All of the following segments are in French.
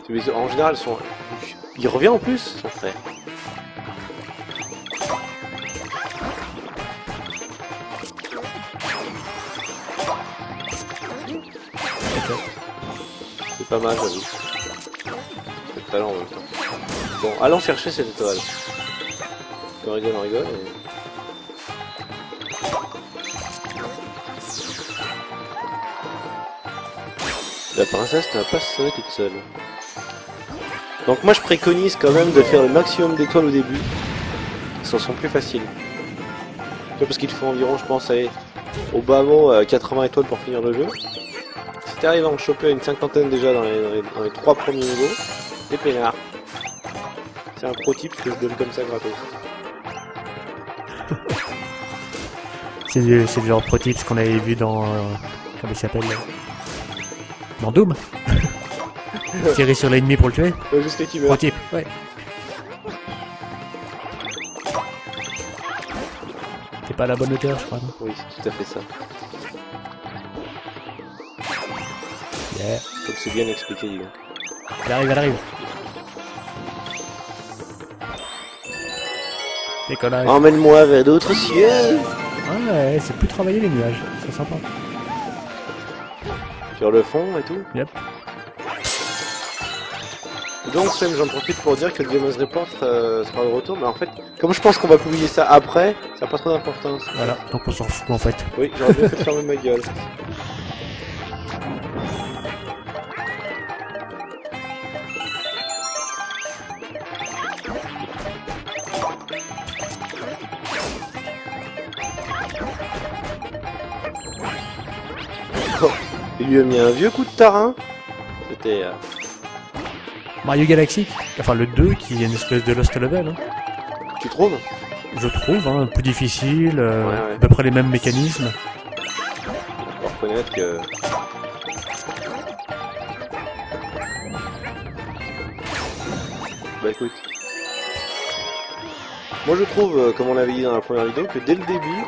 Mais en général, il revient en plus, son frère. C'est pas mal, j'avoue. C'est le talent en même temps. Bon, allons chercher cette étoile. On rigole, on rigole. La princesse ne va pas se sauver toute seule. Donc moi je préconise quand même de faire le maximum d'étoiles au début. Ça sont plus faciles. Parce qu'il faut environ, je pense, aller au bas mot 80 étoiles pour finir le jeu. Si t'arrives à en choper une cinquantaine déjà dans les 3 premiers niveaux, t'es peinard. C'est un pro type que je donne comme ça gratos. C'est le genre pro tips qu'on avait vu dans... comment il s'appelle dans Doom. Tirer sur l'ennemi pour le tuer. Ouais, jusqu'à qui meurt. Pro type, ouais. T'es pas à la bonne hauteur, je crois, non? Oui, c'est tout à fait ça. Yeah. Donc c'est bien expliqué, dis donc. Elle arrive, elle arrive. Décollage. Emmène-moi vers d'autres cieux. Ah ouais, c'est plus travailler les nuages, c'est sympa. Sur le fond et tout. Yep. Donc Sam, j'en profite pour dire que le Demon's Report sera de retour, mais en fait, comme je pense qu'on va publier ça après, ça n'a pas trop d'importance. Voilà, donc on s'en fout en fait. Oui, j'aurais bien fait de fermer ma gueule. Oh, il lui a mis un vieux coup de tarin. C'était... Mario Galaxy, enfin le 2 qui est une espèce de Lost Level. Hein. Tu trouves? Je trouve, hein, plus difficile, ouais. à peu près les mêmes mécanismes. Faut reconnaître que... Bah écoute... Moi je trouve, comme on l'avait dit dans la première vidéo, que dès le début,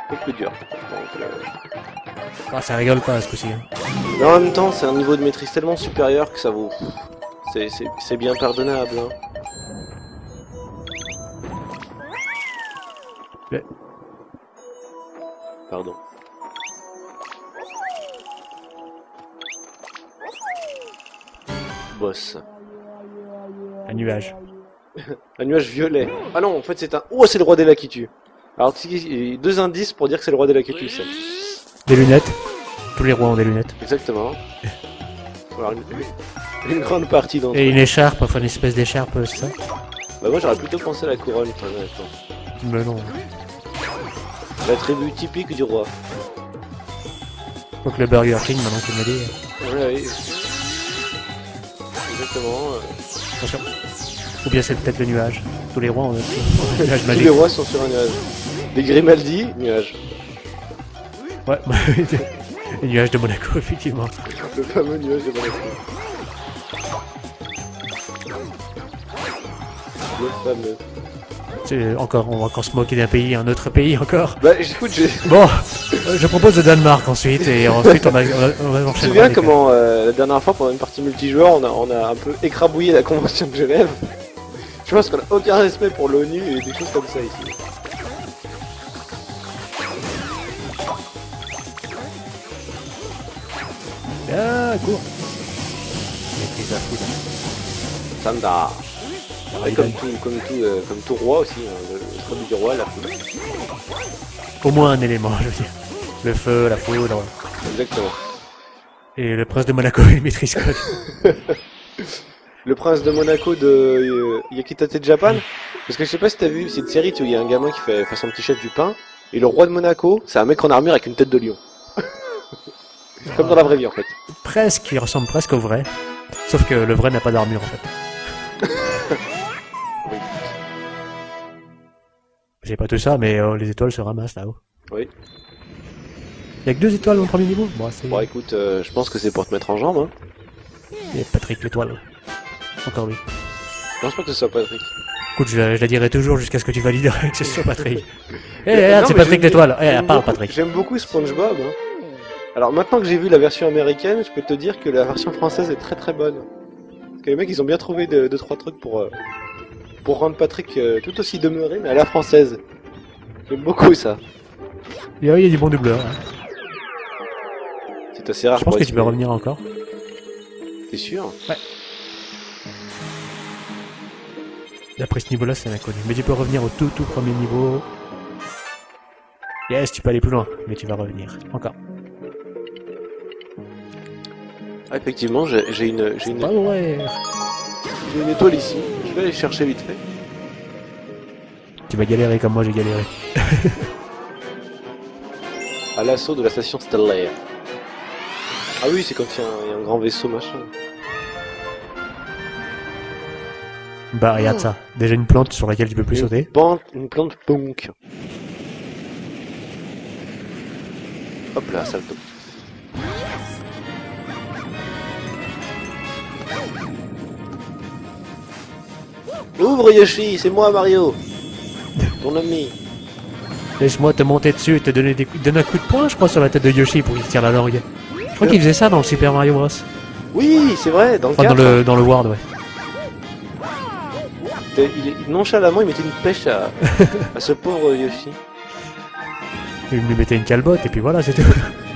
c'est plus dur. Donc, Ah, ça rigole pas ce coup-ci. Hein. mais en même temps, c'est un niveau de maîtrise tellement supérieur que ça vaut... C'est bien pardonnable. Hein. Ouais. Pardon. Boss. Un nuage. Un nuage violet. Ah non, en fait c'est un... Oh, c'est le roi des lacs qui tue. Alors, deux indices pour dire que c'est le roi des lacs qui tue, ça. Des lunettes. Tous les rois ont des lunettes. Exactement. Alors, une grande partie d'entre eux. Et une écharpe, enfin une espèce d'écharpe, c'est ça? Bah moi j'aurais plutôt pensé à la couronne, très honnêtement. Mais non. L'attribut typique du roi. Donc le Burger King, maintenant tu me dis. Ouais, oui. Exactement. Attention. Ou bien c'est peut-être le nuage. Tous les rois ont un nuage Tous magique. les rois sont sur un nuage. Des Grimaldi, nuage. Ouais, le nuage de Monaco, effectivement. Le fameux nuage de Monaco. Le fameux. Encore, on va encore se moquer d'un pays, un autre pays encore. Bah écoute, Bon, je propose le Danemark ensuite, et ensuite on va je me enchaîner. souviens comment la dernière fois pendant une partie multijoueur on a un peu écrabouillé la convention de Genève. Je pense qu'on a aucun respect pour l'ONU et des choses comme ça ici. Ah, cours. Sanda. Et comme tout roi aussi, le trône du roi, la foudre. Au moins un élément, je veux dire. Le feu, la foudre. Exactement. Et le prince de Monaco, il maîtrise quoi? Le prince de Monaco de Yakitate Japan. Parce que je sais pas si t'as vu, c'est une série où il y a un gamin qui fait son petit chef du pain. Et le roi de Monaco, c'est un mec en armure avec une tête de lion. Comme dans la vraie vie en fait. Presque, il ressemble presque au vrai. Sauf que le vrai n'a pas d'armure en fait. Oui. J'ai pas tout ça, mais les étoiles se ramassent là-haut. Oui. Y'a que 2 étoiles au premier niveau? Bon, c'est... Bon écoute, je pense que c'est pour te mettre en jambe. Hein. Et Patrick l'étoile. Encore lui. Je pense pas que ce soit Patrick. Écoute, je la dirai toujours jusqu'à ce que tu validerais que c'est sur Patrick. Eh, Non, regarde, c'est mais Patrick l'étoile. Eh, parle beaucoup, Patrick. J'aime beaucoup SpongeBob. Hein. Alors maintenant que j'ai vu la version américaine, je peux te dire que la version française est très très bonne. que les mecs ils ont bien trouvé 2-3 trucs pour rendre Patrick tout aussi demeuré, mais à la française. J'aime beaucoup ça. Et oui, il y a du bon doubleur. Hein. C'est assez rare. Je pense que tu peux revenir encore. T'es sûr? Ouais. Et après ce niveau-là, c'est inconnu. Mais tu peux revenir au tout premier niveau. Yes, tu peux aller plus loin, mais tu vas revenir. Encore. Ah, effectivement, j'ai une étoile ici. Je vais aller chercher vite fait. Tu vas galérer comme moi j'ai galéré. À l'assaut de la station stellaire. Ah oui, c'est quand il y a un grand vaisseau machin. Bah regarde ça. Déjà une plante sur laquelle tu peux plus sauter. Une plante punk. Hop là, salto. Ouvre Yoshi, c'est moi Mario. Ton ami. Laisse-moi te monter dessus et te donner donne un coup de poing, je crois, sur la tête de Yoshi pour qu'il tire la langue. Je crois qu'il faisait ça dans le Super Mario Bros. Oui, c'est vrai, dans le Enfin, 4. dans le World, ouais. Nonchalamment, il mettait une pêche à ce pauvre Yoshi. Il lui mettait une calbotte et puis voilà, c'est tout.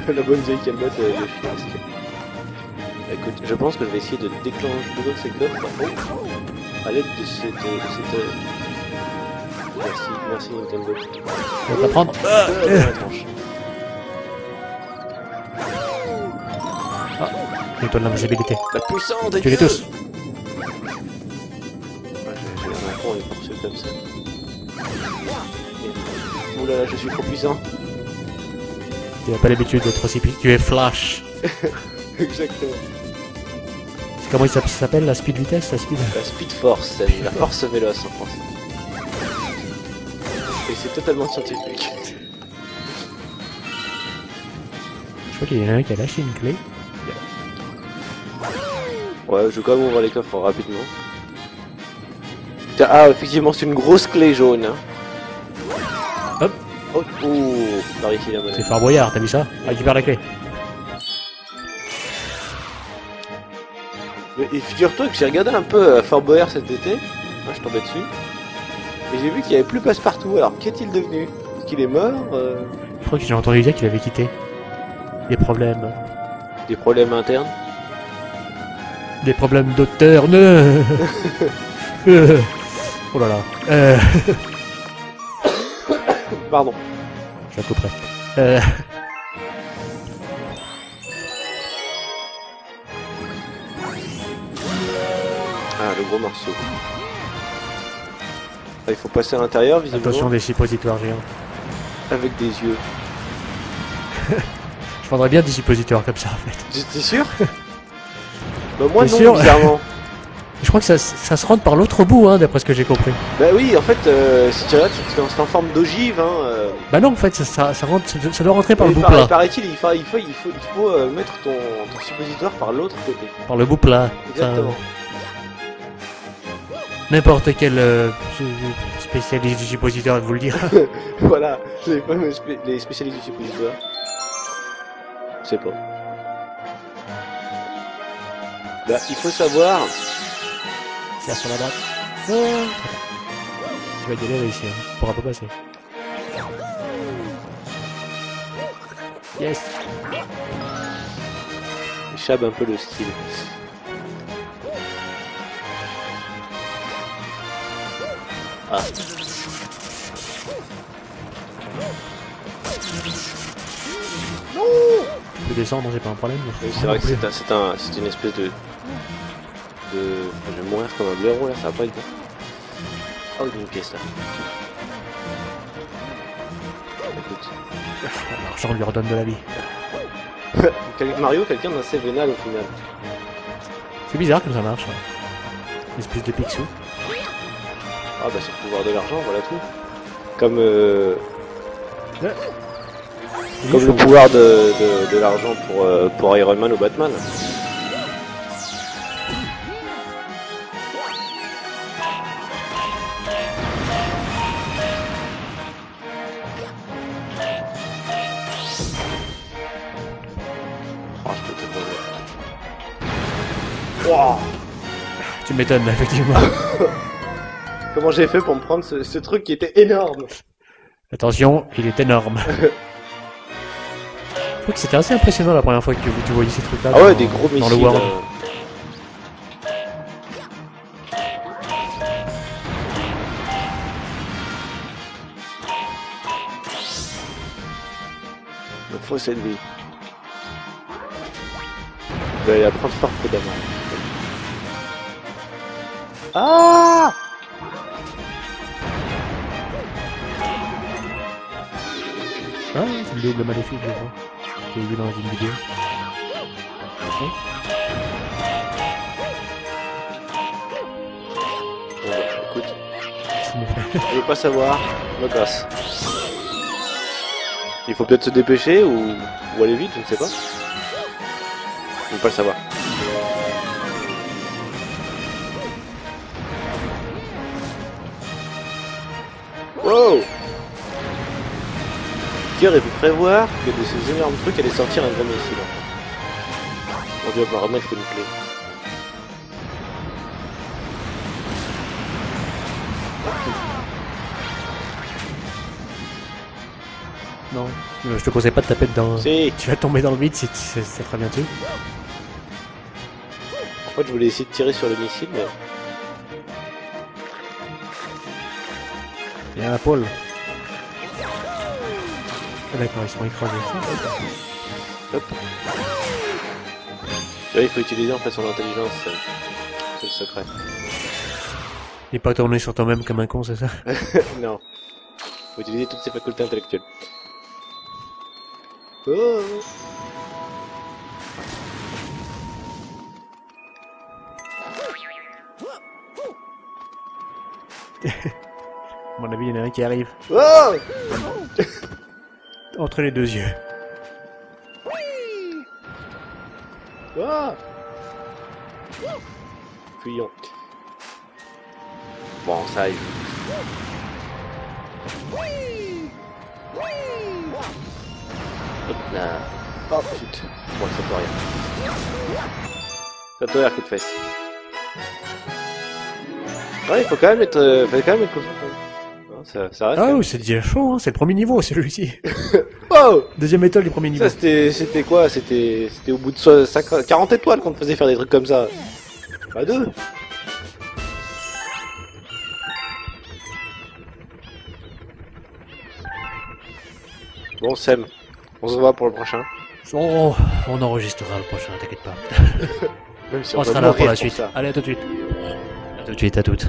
La bonne vieille calbotte Yoshi. Écoute, je pense que je vais essayer de déclencher ces coffres à l'aide de cette... Merci Nintendo. On va t'apprendre. L'étoile de l'invisibilité. La puissance des Tu les dieux. tous. J'ai un enfant, il est poursuivi comme ça. Oulala, je suis trop puissant. Tu n'as pas l'habitude d'être aussi puissant. Tu es Flash. Exactement. Comment ça s'appelle, la speed vitesse, la speed? La Speed Force, la force véloce en français. Et c'est totalement scientifique. Je crois qu'il y en a un qui a lâché une clé. Ouais, je vais quand même ouvrir les coffres rapidement. Tiens, ah, effectivement, c'est une grosse clé jaune. Hein. Hop. Oh, par ici la monnaie. C'est Fort Boyard, t'as vu ça? Récupère la clé. Et figure-toi que j'ai regardé un peu Fort Boyard cet été. Ah, je tombais dessus. Et j'ai vu qu'il n'y avait plus Passepartout. Alors, qu'est-il devenu? Est-ce qu'il est mort Je crois que j'ai entendu dire qu'il avait quitté. Des problèmes. Des problèmes internes? Des problèmes d'auteur. Ne. Oh là là. Pardon. Je la couperai. Ah, le gros morceau. Ah, il faut passer à l'intérieur, visiblement. Attention des suppositoires géants. Avec des yeux. Je prendrais bien des suppositoires comme ça en fait. T'es sûr? Bah moi T'es non, sûr bizarrement. Je crois que ça se rentre par l'autre bout, hein, d'après ce que j'ai compris. Bah oui, en fait, si tu regardes, c'est en forme d'ogive, hein. Bah non, en fait, ça rentre, ça doit rentrer par le bout Paraît- plat. Paraît-il, il faut mettre ton suppositoire par l'autre côté. Par le bout plat. Exactement. N'importe quel spécialiste du suppositoire va vous le dire. Voilà, les fameux les spécialistes du suppositoire. Je sais pas. Bah, il faut savoir... C'est sur la droite. Tu vas galérer ici, hein. Tu pourras pas passer. Yes. Chab un peu le style. Ah. Tu peux descendre, j'ai pas un problème. Oui, c'est vrai que c'est une espèce de... Je vais mourir comme un blaireau là, ça va pas être bon. Oh, il y a une pièce là. Écoute. L'argent lui redonne de la vie. Mario, quelqu'un d'assez vénal au final. C'est bizarre comme ça marche. Hein. Une espèce de pixou. Ah bah c'est le pouvoir de l'argent, voilà tout. Comme le pouvoir de l'argent pour Iron Man ou Batman. Oh, je peux te voir. Wow. Tu m'étonnes, effectivement. Comment j'ai fait pour me prendre ce truc qui était énorme? Attention, il est énorme. Je crois que c'était assez impressionnant la première fois que tu voyais ces trucs-là. Ah ouais, des gros missiles. Dans le World. Il faut s'élever. Je vais aller apprendre fort prudemment. Ah! Ah, c'est le double maléfique, je crois. J'ai vu dans une vidéo. Bon, bah, écoute, je veux pas savoir, me casse. Il faut peut-être se dépêcher ou aller vite, je ne sais pas. Je veux pas le savoir. Wow! Qui aurait pu prévoir que de ces énormes trucs allait sortir un gros missile? On dirait apparemment il faut une clé. Non, je te conseille pas de taper dedans. Si! Tu vas tomber dans le vide si c'est très bien dessus. En fait je voulais essayer de tirer sur le missile mais... Il y a un pôle. Ah, d'accord, ils sont écrasés. Hop. Là, il faut utiliser en fait son intelligence. C'est le secret. Et pas tourner sur toi-même comme un con, c'est ça? Non. Faut utiliser toutes ses facultés intellectuelles. Oh. À mon avis, il y en a un qui arrive. Oh. Entre les deux yeux. Ah. Fuyons. Bon, ça arrive. Hop là. Oh putain. Bon, ça peut rien. Ça peut rien, coup de fesse. Ouais, il faut quand même être concentré. Ça reste. Ah oui, c'est déjà chaud, hein. C'est le premier niveau, celui-ci. Oh. Deuxième étoile du premier niveau. Ça c'était quoi? C'était au bout de 40 étoiles qu'on te faisait faire des trucs comme ça. Pas deux. Bon Sam, on se voit pour le prochain. Oh, on enregistrera le prochain, t'inquiète pas. Même si On va sera là pour mourir la suite. ça. Allez, à tout de suite. À tout de suite, à toutes.